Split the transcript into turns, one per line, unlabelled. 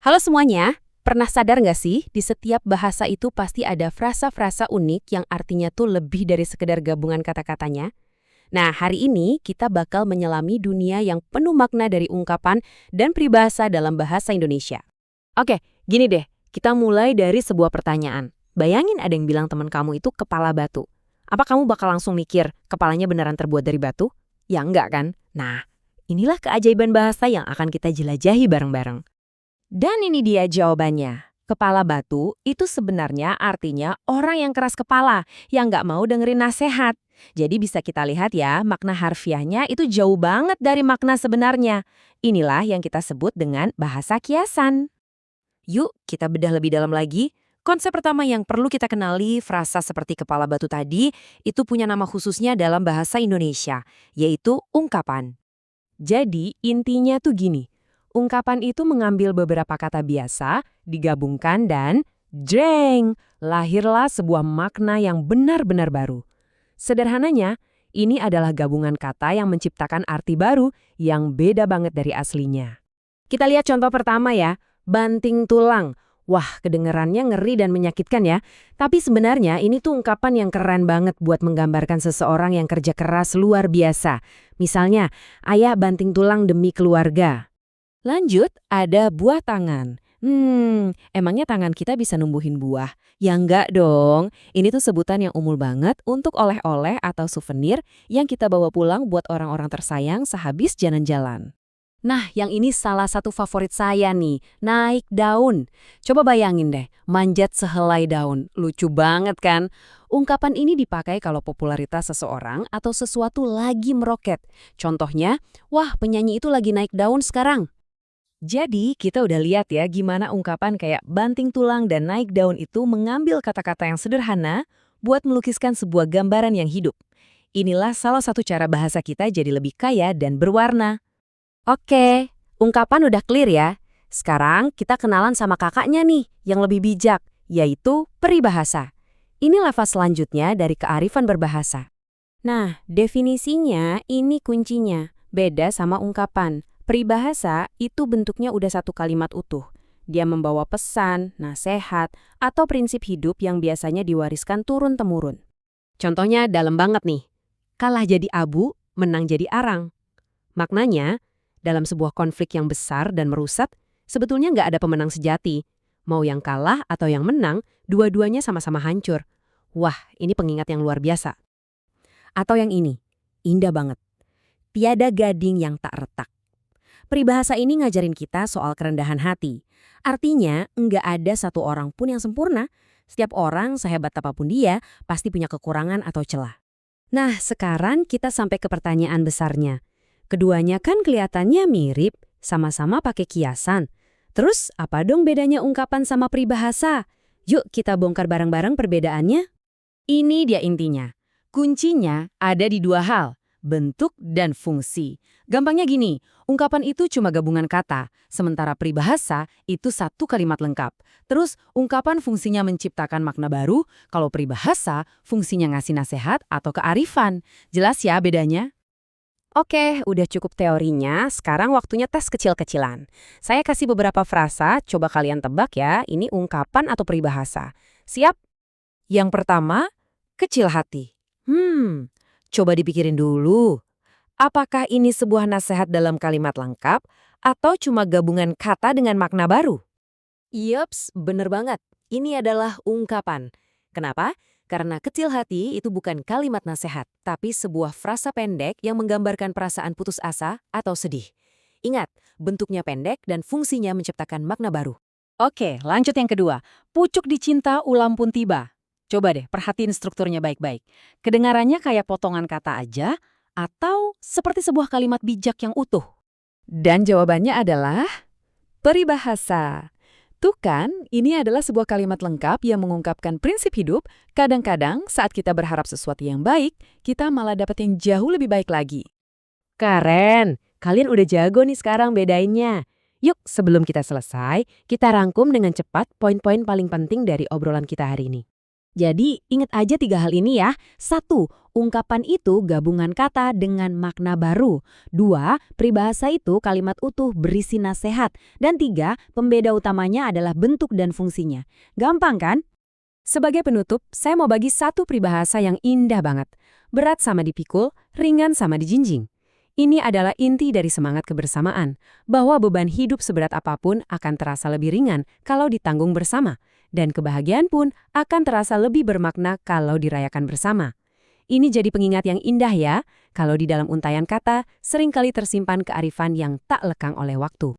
Halo semuanya, pernah sadar nggak sih di setiap bahasa itu pasti ada frasa-frasa unik yang artinya tuh lebih dari sekedar gabungan kata-katanya? Nah, hari ini kita bakal menyelami dunia yang penuh makna dari ungkapan dan peribahasa dalam bahasa Indonesia.
Oke, gini deh, kita mulai dari sebuah pertanyaan. Bayangin ada yang bilang teman kamu itu kepala batu. Apa kamu bakal langsung mikir kepalanya beneran terbuat dari batu? Ya enggak kan? Nah, inilah keajaiban bahasa yang akan kita jelajahi bareng-bareng. Dan ini dia jawabannya. Kepala batu itu sebenarnya artinya orang yang keras kepala, yang nggak mau dengerin nasihat. Jadi bisa kita lihat ya, makna harfiahnya itu jauh banget dari makna sebenarnya. Inilah yang kita sebut dengan bahasa kiasan. Yuk, kita bedah lebih dalam lagi. Konsep pertama yang perlu kita kenali, frasa seperti kepala batu tadi, itu punya nama khususnya dalam bahasa Indonesia, yaitu ungkapan. Jadi, intinya tuh gini, ungkapan itu mengambil beberapa kata biasa, digabungkan dan jreng, lahirlah sebuah makna yang benar-benar baru. Sederhananya, ini adalah gabungan kata yang menciptakan arti baru yang beda banget dari aslinya. Kita lihat contoh pertama ya, banting tulang. Wah, kedengerannya ngeri dan menyakitkan ya. Tapi sebenarnya ini tuh ungkapan yang keren banget buat menggambarkan seseorang yang kerja keras luar biasa. Misalnya, ayah banting tulang demi keluarga. Lanjut, ada buah tangan. Emangnya tangan kita bisa numbuhin buah? Ya enggak dong. Ini tuh sebutan yang umum banget untuk oleh-oleh atau souvenir yang kita bawa pulang buat orang-orang tersayang sehabis jalan-jalan. Nah, yang ini salah satu favorit saya nih, naik daun. Coba bayangin deh, manjat sehelai daun. Lucu banget kan? Ungkapan ini dipakai kalau popularitas seseorang atau sesuatu lagi meroket. Contohnya, wah penyanyi itu lagi naik daun sekarang. Jadi, kita udah lihat ya gimana ungkapan kayak banting tulang dan naik daun itu mengambil kata-kata yang sederhana buat melukiskan sebuah gambaran yang hidup. Inilah salah satu cara bahasa kita jadi lebih kaya dan berwarna. Oke, ungkapan udah clear ya. Sekarang kita kenalan sama kakaknya nih yang lebih bijak, yaitu peribahasa. Ini level selanjutnya dari kearifan berbahasa. Nah, definisinya ini kuncinya. Beda sama ungkapan. Peribahasa itu bentuknya udah satu kalimat utuh. Dia membawa pesan, nasihat, atau prinsip hidup yang biasanya diwariskan turun-temurun. Contohnya dalam banget nih. Kalah jadi abu, menang jadi arang. Maknanya, dalam sebuah konflik yang besar dan merusak, sebetulnya nggak ada pemenang sejati. Mau yang kalah atau yang menang, dua-duanya sama-sama hancur. Wah, ini pengingat yang luar biasa. Atau yang ini, indah banget. Tiada gading yang tak retak. Peribahasa ini ngajarin kita soal kerendahan hati. Artinya, nggak ada satu orang pun yang sempurna. Setiap orang, sehebat apapun dia, pasti punya kekurangan atau celah. Nah, sekarang kita sampai ke pertanyaan besarnya. Keduanya kan kelihatannya mirip, sama-sama pakai kiasan. Terus apa dong bedanya ungkapan sama peribahasa? Yuk kita bongkar bareng-bareng perbedaannya. Ini dia intinya. Kuncinya ada di dua hal, bentuk dan fungsi. Gampangnya gini, ungkapan itu cuma gabungan kata, sementara peribahasa itu satu kalimat lengkap. Terus ungkapan fungsinya menciptakan makna baru, kalau peribahasa fungsinya ngasih nasihat atau kearifan. Jelas ya bedanya? Oke, udah cukup teorinya, sekarang waktunya tes kecil-kecilan. Saya kasih beberapa frasa, coba kalian tebak ya, ini ungkapan atau peribahasa. Siap? Yang pertama, kecil hati. Coba dipikirin dulu. Apakah ini sebuah nasihat dalam kalimat lengkap, atau cuma gabungan kata dengan makna baru? Yups, bener banget. Ini adalah ungkapan. Kenapa? Karena kecil hati itu bukan kalimat nasihat, tapi sebuah frasa pendek yang menggambarkan perasaan putus asa atau sedih. Ingat, bentuknya pendek dan fungsinya menciptakan makna baru. Oke, lanjut yang kedua. Pucuk dicinta ulam pun tiba. Coba deh, perhatiin strukturnya baik-baik. Kedengarannya kayak potongan kata aja, atau seperti sebuah kalimat bijak yang utuh? Dan jawabannya adalah peribahasa. Tuh kan, ini adalah sebuah kalimat lengkap yang mengungkapkan prinsip hidup. Kadang-kadang saat kita berharap sesuatu yang baik, kita malah dapat yang jauh lebih baik lagi. Keren, kalian udah jago nih sekarang bedainnya. Yuk, sebelum kita selesai, kita rangkum dengan cepat poin-poin paling penting dari obrolan kita hari ini.
Jadi, ingat aja 3 hal ini ya. 1. Ungkapan itu gabungan kata dengan makna baru. 2. Peribahasa itu kalimat utuh berisi nasihat. Dan 3. Pembeda utamanya adalah bentuk dan fungsinya. Gampang kan?
Sebagai penutup, saya mau bagi satu peribahasa yang indah banget. Berat sama dipikul, ringan sama dijinjing. Ini adalah inti dari semangat kebersamaan, bahwa beban hidup seberat apapun akan terasa lebih ringan kalau ditanggung bersama, dan kebahagiaan pun akan terasa lebih bermakna kalau dirayakan bersama. Ini jadi pengingat yang indah ya, kalau di dalam untayan kata seringkali tersimpan kearifan yang tak lekang oleh waktu.